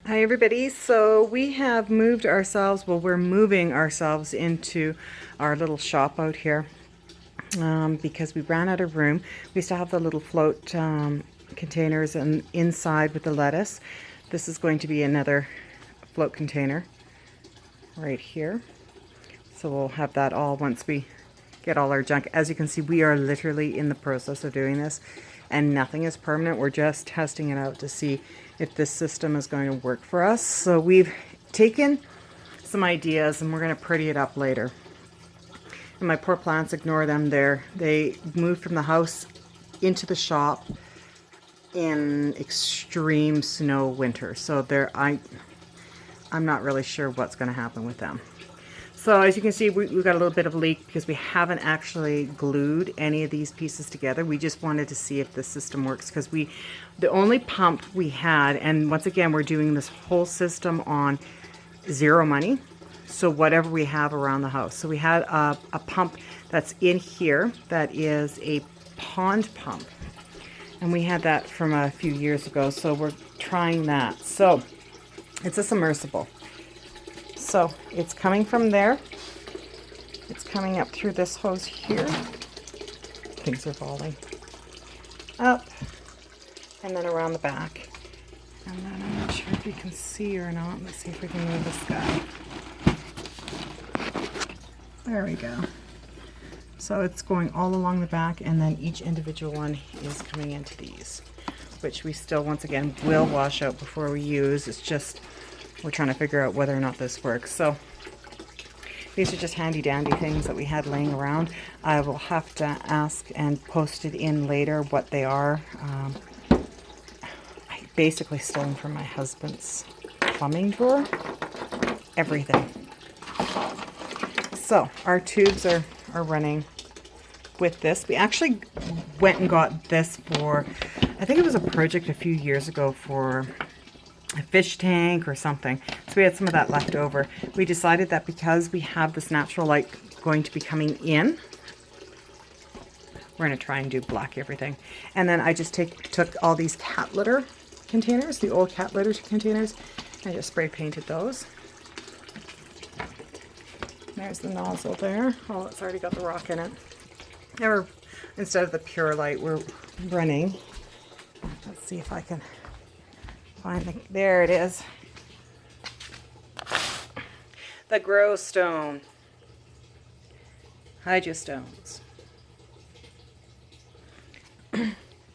Hi everybody, so we have moved ourselves, well we're moving ourselves into our little shop out here because we ran out of room. We still have the little float containers and inside with the lettuce. This is going to be another float container right here. So we'll have that all once we get all our junk. As you can see, we are literally in the process of doing this and nothing is permanent. We're just testing it out to see if this system is going to work for us. So we've taken some ideas and we're going to pretty it up later. And my poor plants, ignore them there. They moved from the house into the shop in extreme snow winter. So I'm not really sure what's going to happen with them. So as you can see, we've got a little bit of a leak because we haven't actually glued any of these pieces together. We just wanted to see if the system works because the only pump we had, and once again, we're doing this whole system on zero money. So whatever we have around the house. So we had a pump that's in here that is a pond pump. And we had that from a few years ago. So we're trying that. So it's a submersible. So it's coming from there. It's coming up through this hose here. Things are falling. Up. And then around the back. And then I'm not sure if you can see or not. Let's see if we can move this guy. There we go. So it's going all along the back and then each individual one is coming into these. Which we still, once again, will wash out before we use. It's just we're trying to figure out whether or not this works. So these are just handy dandy things that we had laying around. I will have to ask and post it in later what they are. I basically stole them from my husband's plumbing drawer. Everything. So our tubes are running with this. We actually went and got this for, I think it was a project a few years ago for a fish tank or something. So we had some of that left over. We decided that because we have this natural light going to be coming in, we're going to try and do black everything. And then I just took all these cat litter containers, the old cat litter containers, and just spray painted those. There's the nozzle there. Oh, it's already got the rock in it. Now instead of the pure light, we're running. Let's see if I can find there it is. The grow stone. Hydrostones.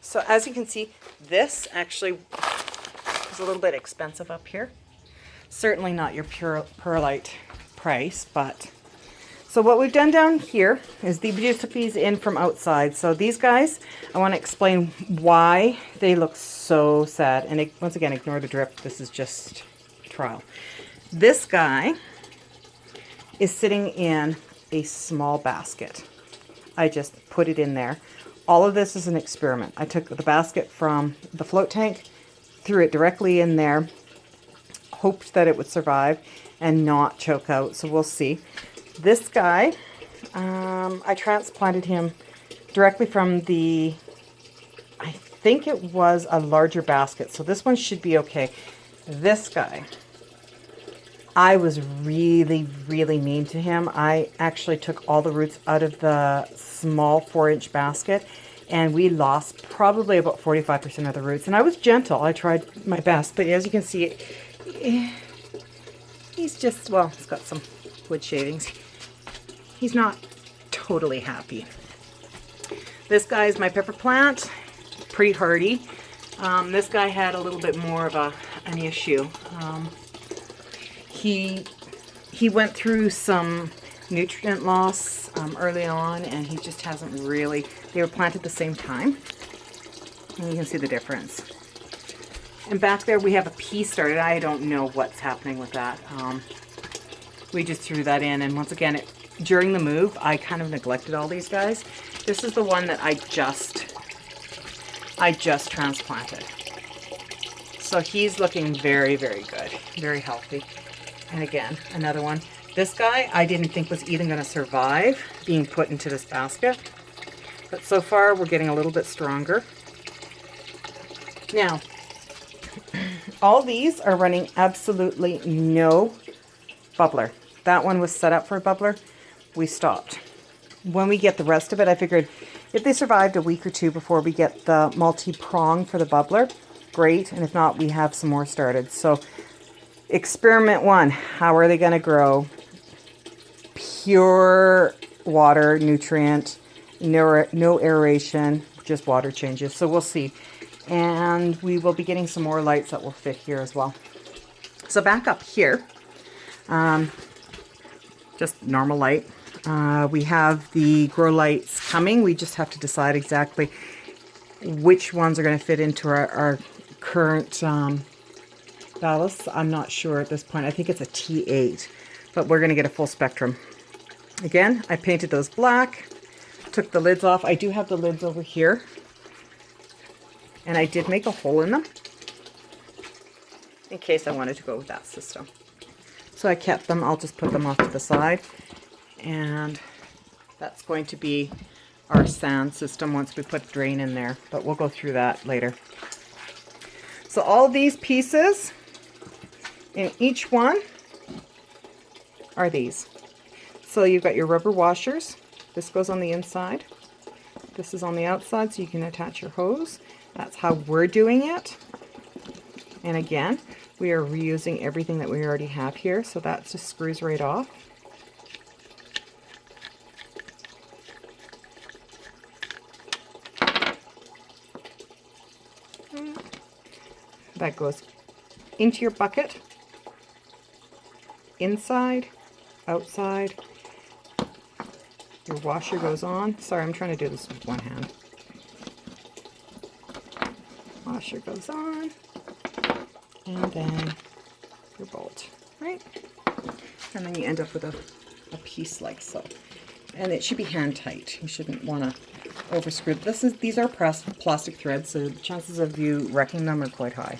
So as you can see, this actually is a little bit expensive up here. Certainly not your pure perlite price, but so what we've done down here is we just took these in from outside. So these guys, I want to explain why they look so sad. And once again, ignore the drip. This is just trial. This guy is sitting in a small basket. I just put it in there. All of this is an experiment. I took the basket from the float tank, threw it directly in there, hoped that it would survive and not choke out. So we'll see. This guy, I transplanted him directly from I think it was a larger basket. So this one should be okay. This guy, I was really, really mean to him. I actually took all the roots out of the small 4-inch basket and we lost probably about 45% of the roots. And I was gentle. I tried my best. But as you can see, he's just, well, he's got some wood shavings. He's not totally happy. This guy is my pepper plant, pretty hardy. This guy had a little bit more of an issue. He went through some nutrient loss early on, and he just hasn't really. They were planted at the same time, and you can see the difference. And back there we have a pea started. I don't know what's happening with that. We just threw that in, and once again, during the move, I kind of neglected all these guys. This is the one that I just transplanted. So he's looking very, very good, very healthy. And again, another one. This guy, I didn't think was even going to survive being put into this basket. But so far, we're getting a little bit stronger. Now, all these are running absolutely no bubbler. That one was set up for a bubbler. We stopped. When we get the rest of it, I figured if they survived a week or two before we get the multi-prong for the bubbler, great. And if not, we have some more started. So experiment one, how are they going to grow? Pure water, nutrient, no aeration, just water changes. So we'll see. And we will be getting some more lights that will fit here as well. So back up here, just normal light. We have the grow lights coming. We just have to decide exactly which ones are going to fit into our current ballast. I'm not sure at this point. I think it's a T8, but we're going to get a full spectrum. Again, I painted those black, took the lids off. I do have the lids over here, and I did make a hole in them in case I wanted to go with that system. So I kept them. I'll just put them off to the side. And that's going to be our sand system once we put drain in there, but we'll go through that later. So all these pieces in each one are these. So you've got your rubber washers. This goes on the inside. This is on the outside, so you can attach your hose. That's how we're doing it. And again, we are reusing everything that we already have here, so that just screws right off. That goes into your bucket, inside, outside. Your washer goes on. Sorry, I'm trying to do this with one hand. Washer goes on, and then your bolt, right? And then you end up with a piece like so. And it should be hand tight. You shouldn't want to overscrew. These are plastic threads, so the chances of you wrecking them are quite high.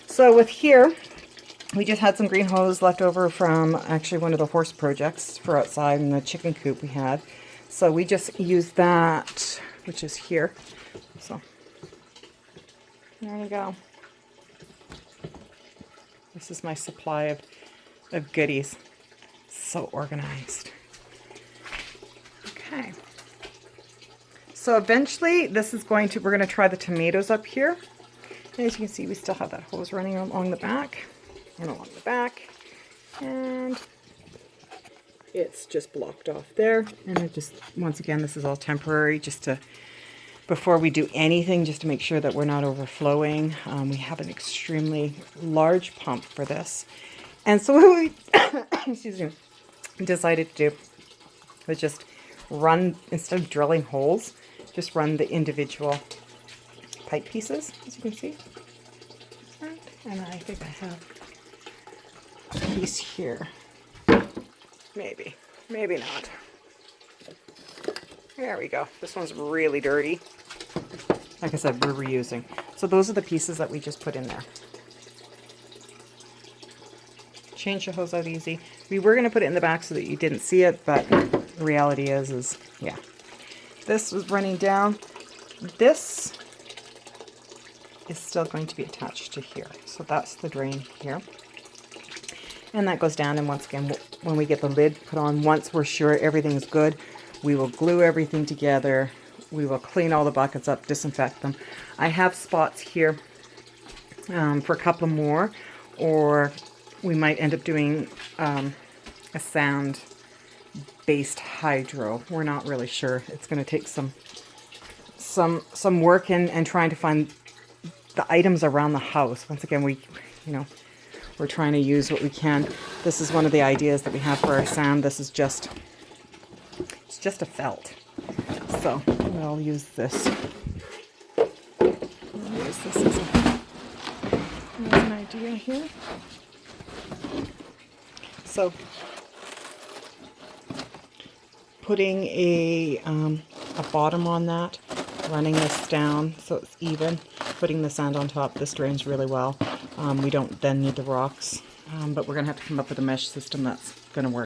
So with here, we just had some green hose left over from actually one of the horse projects for outside in the chicken coop we had. So we just used that, which is here. So there you go. This is my supply of goodies. So organized. Okay. So eventually this is we're going to try the tomatoes up here. And as you can see, we still have that hose running along the back and along the back. And it's just blocked off there. And it just, once again, this is all temporary just to, before we do anything, just to make sure that we're not overflowing. We have an extremely large pump for this. And so what we excuse me, decided to do was just run, instead of drilling holes, just run the individual pipe pieces, as you can see. And I think I have a piece here. Maybe not. There we go. This one's really dirty. Like I said, we're reusing. So those are the pieces that we just put in there. Change the hose out easy. We were going to put it in the back so that you didn't see it, but the reality is yeah. This was running down. This is still going to be attached to here. So that's the drain here. And that goes down, and once again, when we get the lid put on, once we're sure everything's good, we will glue everything together. We will clean all the buckets up, disinfect them. I have spots here for a couple more, or we might end up doing a sand-based hydro. We're not really sure. It's going to take some work and trying to find the items around the house. Once again, we're trying to use what we can. This is one of the ideas that we have for our sand. This is just a felt. So we'll use this. I'll use this as an idea here. So putting a bottom on that, running this down so it's even, putting the sand on top. This drains really well. We don't then need the rocks, but we're going to have to come up with a mesh system that's going to work.